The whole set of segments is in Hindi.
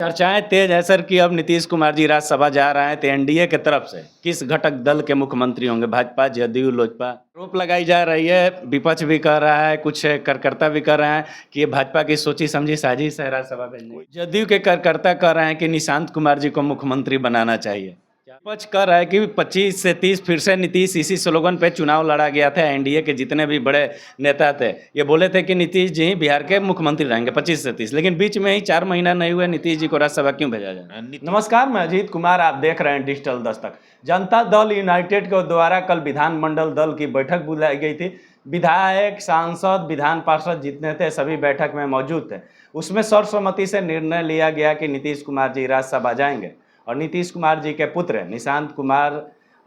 चर्चाएं तेज है सर कि अब नीतीश कुमार जी राज्यसभा जा रहे हैं तो एनडीए के तरफ से किस घटक दल के मुख्यमंत्री होंगे? भाजपा, जदयू, लोजपा? आरोप लगाई जा रही है, विपक्ष भी कह रहा है, कुछ कार्यकर्ता भी कह रहे हैं कि ये भाजपा की सोची समझी साजिश है राज्यसभा भेजने की। जदयू के कार्यकर्ता कह रहे हैं कि निशांत कुमार जी को मुख्यमंत्री बनाना चाहिए। विपक्ष कह रहा है कि 25 से 30 फिर से नीतीश इसी स्लोगन पे चुनाव लड़ा गया था। एनडीए के जितने भी बड़े नेता थे ये बोले थे कि नीतीश जी बिहार के मुख्यमंत्री रहेंगे 25 से 30, लेकिन बीच में ही 4 महीना नहीं हुए, नीतीश जी को राज्यसभा क्यों भेजा जाए? नमस्कार, मैं अजीत कुमार, आप देख रहे हैं डिजिटल दस्तक। जनता दल यूनाइटेड के द्वारा कल विधानमंडल दल की बैठक बुलाई गई थी। विधायक, सांसद, विधान पार्षद जितने थे सभी बैठक में मौजूद थे। उसमें सर्वसम्मति से निर्णय लिया गया कि नीतीश कुमार जी राज्यसभा जाएंगे और नीतीश कुमार जी के पुत्र निशांत कुमार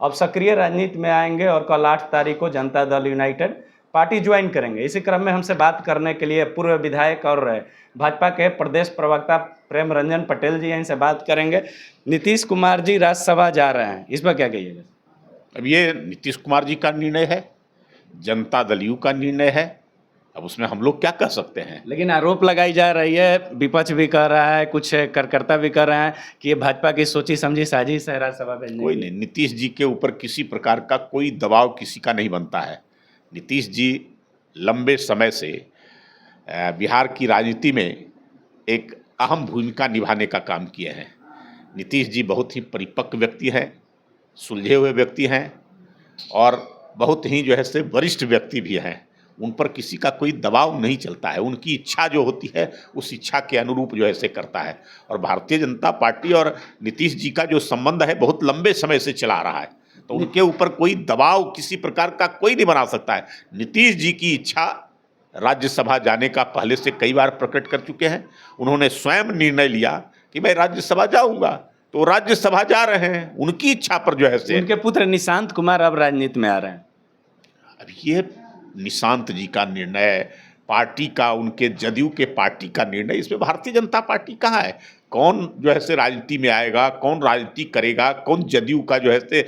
अब सक्रिय राजनीति में आएंगे और कल 8 तारीख को Janata Dal United party join करेंगे। इसी क्रम में हमसे बात करने के लिए पूर्व विधायक और भाजपा के प्रदेश प्रवक्ता प्रेम रंजन पटेल जी हैं, इनसे बात करेंगे। नीतीश कुमार जी राज्यसभा जा रहे हैं, इस पर क्या कहिएगा? अब ये नीतीश कुमार जी का निर्णय है, जनता दल यू का निर्णय है। अब उसमें हम लोग क्या कर सकते हैं? लेकिन आरोप लगाई जा रही है, विपक्ष भी कर रहा है, कुछ कार्यकर्ता भी कर रहे हैं कि ये भाजपा की सोची समझी साजिश है राज्यसभा भेजने की। कोई नहीं, नीतीश जी के ऊपर किसी प्रकार का कोई दबाव किसी का नहीं बनता है। नीतीश जी लंबे समय से बिहार की राजनीति में एक अहम भूमिका निभाने का काम किए हैं। नीतीश जी बहुत ही परिपक्व व्यक्ति हैं, सुलझे हुए व्यक्ति हैं और बहुत ही जो है से वरिष्ठ व्यक्ति भी हैं। उन पर किसी का कोई दबाव नहीं चलता है। उनकी इच्छा जो होती है उस इच्छा के अनुरूप जो है से करता है। और भारतीय जनता पार्टी और नीतीश जी का जो संबंध है बहुत लंबे समय से चला रहा है, तो उनके ऊपर कोई दबाव किसी प्रकार का कोई नहीं बना सकता है। नीतीश जी की इच्छा राज्यसभा जाने का पहले से कई बार प्रकट कर चुके हैं। उन्होंने स्वयं निर्णय लिया कि मैं राज्यसभा जाऊंगा, तो राज्यसभा जा रहे हैं। उनकी इच्छा पर जो है से उनके पुत्र निशांत कुमार अब राजनीति में आ रहे हैं। अब ये निशांत जी का निर्णय, पार्टी का, उनके जदयू के पार्टी का निर्णय, इसमें भारतीय जनता पार्टी कहाँ है? कौन जो है से राजनीति में आएगा, कौन राजनीति करेगा, कौन जदयू का जो है से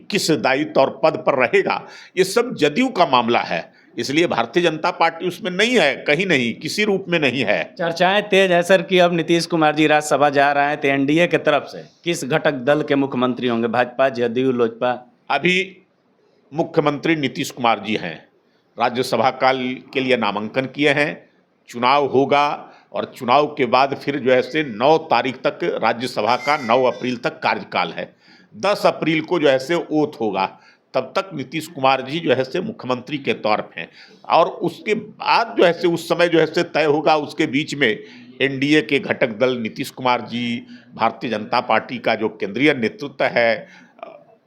किस दायित्व और पद पर रहेगा, ये सब जदयू का मामला है। इसलिए भारतीय जनता पार्टी उसमें नहीं है, कहीं नहीं, किसी रूप में नहीं है। चर्चाएं तेज है सर कि अब नीतीश कुमार जी राज्यसभा जा रहे हैं तो एनडीए के तरफ से किस घटक दल के मुख्यमंत्री होंगे? भाजपा, जदयू, लोजपा? अभी मुख्यमंत्री नीतीश कुमार जी हैं। राज्यसभा काल के लिए नामांकन किए हैं। चुनाव होगा और चुनाव के बाद फिर जो है से 9 तारीख तक राज्यसभा का 9 अप्रैल तक कार्यकाल है। 10 अप्रैल को जो है से ओथ होगा। तब तक नीतीश कुमार जी जो है से मुख्यमंत्री के तौर पे हैं और उसके बाद जो है से उस समय जो है से तय होगा। उसके बीच में एनडीए के घटक दल नीतीश कुमार जी, भारतीय जनता पार्टी का जो केंद्रीय नेतृत्व है,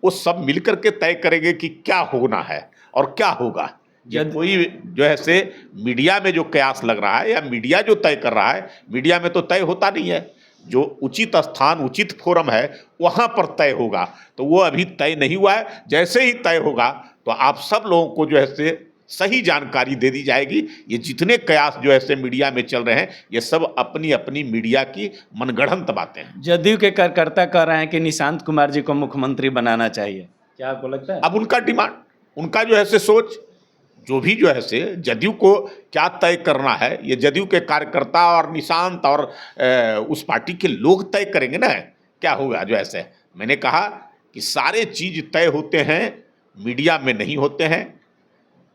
वो सब मिलकर के तय करेंगे कि क्या होना है और क्या होगा। ये कोई जो है से मीडिया में जो कयास लग रहा है या मीडिया जो तय कर रहा है, मीडिया में तो तय होता नहीं है। जो उचित स्थान, उचित फोरम है, वहाँ पर तय होगा। तो वो अभी तय नहीं हुआ है। जैसे ही तय होगा तो आप सब लोगों को जो है से सही जानकारी दे दी जाएगी। ये जितने कयास जो है से मीडिया में चल रहे हैं, ये सब अपनी अपनी मीडिया की मनगढ़ंत बातें हैं। जदयू के कार्यकर्ता कह रहे हैं कि निशांत कुमार जी को मुख्यमंत्री बनाना चाहिए, क्या आपको लगता है? अब उनका डिमांड, उनका जो है से सोच, जो भी जो है से जदयू को क्या तय करना है, ये जदयू के कार्यकर्ता और निशांत और उस पार्टी के लोग तय करेंगे ना क्या होगा। जो ऐसे मैंने कहा कि सारे चीज तय होते हैं, मीडिया में नहीं होते हैं,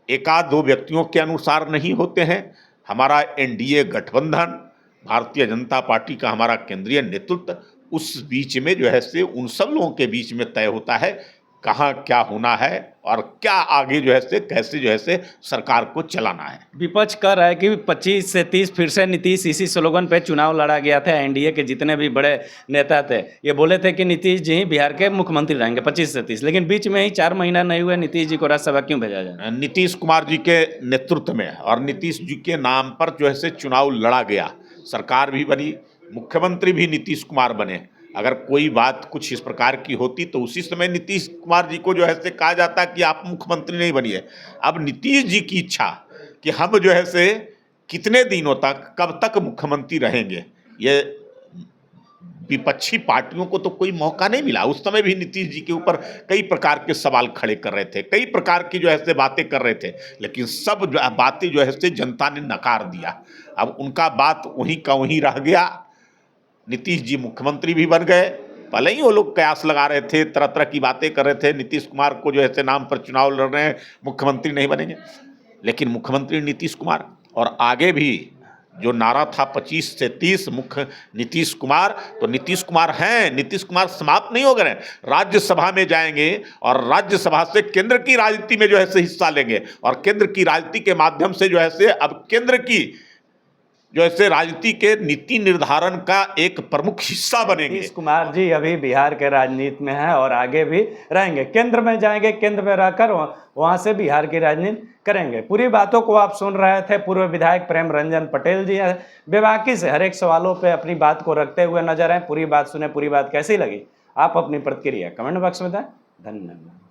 एकाध दो व्यक्तियों के अनुसार नहीं होते हैं। हमारा एनडीए गठबंधन, भारतीय जनता पार्टी का हमारा केंद्रीय नेतृत्व, उस बीच में जो है से उन सब लोगों के बीच में तय होता है कहाँ क्या होना है और क्या आगे जो है से कैसे जो है से सरकार को चलाना है। विपक्ष कह रहा है कि 25 से 30 फिर से नीतीश इसी स्लोगन पे चुनाव लड़ा गया था। एनडीए के जितने भी बड़े नेता थे ये बोले थे कि नीतीश जी ही बिहार के मुख्यमंत्री रहेंगे 25 से 30, लेकिन बीच में ही 4 महीना नहीं हुए, नीतीश जी को राज्यसभा क्यों भेजा जाए? नीतीश कुमार जी के नेतृत्व में और नीतीश जी के नाम पर जो है से चुनाव लड़ा गया, सरकार भी बनी, मुख्यमंत्री भी नीतीश कुमार बने। अगर कोई बात कुछ इस प्रकार की होती तो उसी समय नीतीश कुमार जी को जो है से कहा जाता कि आप मुख्यमंत्री नहीं बनिए। अब नीतीश जी की इच्छा कि हम जो है से कितने दिनों तक, कब तक मुख्यमंत्री रहेंगे, ये विपक्षी पार्टियों को तो कोई मौका नहीं मिला। उस समय भी नीतीश जी के ऊपर कई प्रकार के सवाल खड़े कर रहे थे, कई प्रकार की जो है से बातें कर रहे थे, लेकिन सब बातें जो है से जनता ने नकार दिया। अब उनका बात वहीं का वहीं रह गया नीतीश जी मुख्यमंत्री भी बन गए। पहले ही वो लोग कयास लगा रहे थे, तरह तरह की बातें कर रहे थे, नीतीश कुमार को जो ऐसे नाम पर चुनाव लड़ रहे हैं, मुख्यमंत्री नहीं बनेंगे। लेकिन मुख्यमंत्री नीतीश कुमार, और आगे भी जो नारा था 25 से 30 मुख्य नीतीश कुमार, तो नीतीश कुमार हैं। नीतीश कुमार समाप्त नहीं हो गए, राज्यसभा में जाएंगे और राज्यसभा से केंद्र की राजनीति में जो है से हिस्सा लेंगे, और केंद्र की राजनीति के माध्यम से जो है से अब केंद्र की जो ऐसे राजनीति के नीति निर्धारण का एक प्रमुख हिस्सा बनेंगे। नीतीश कुमार जी अभी बिहार के राजनीति में हैं और आगे भी रहेंगे। केंद्र में जाएंगे, केंद्र में रहकर वहां से बिहार की राजनीति करेंगे। पूरी बातों को आप सुन रहे थे। पूर्व विधायक प्रेम रंजन पटेल जी बेबाकी से हर एक सवालों पे अपनी बात को रखते हुए नजर आए। पूरी बात सुने, पूरी बात कैसी लगी, आप अपनी प्रतिक्रिया कमेंट बॉक्स में दें। धन्यवाद।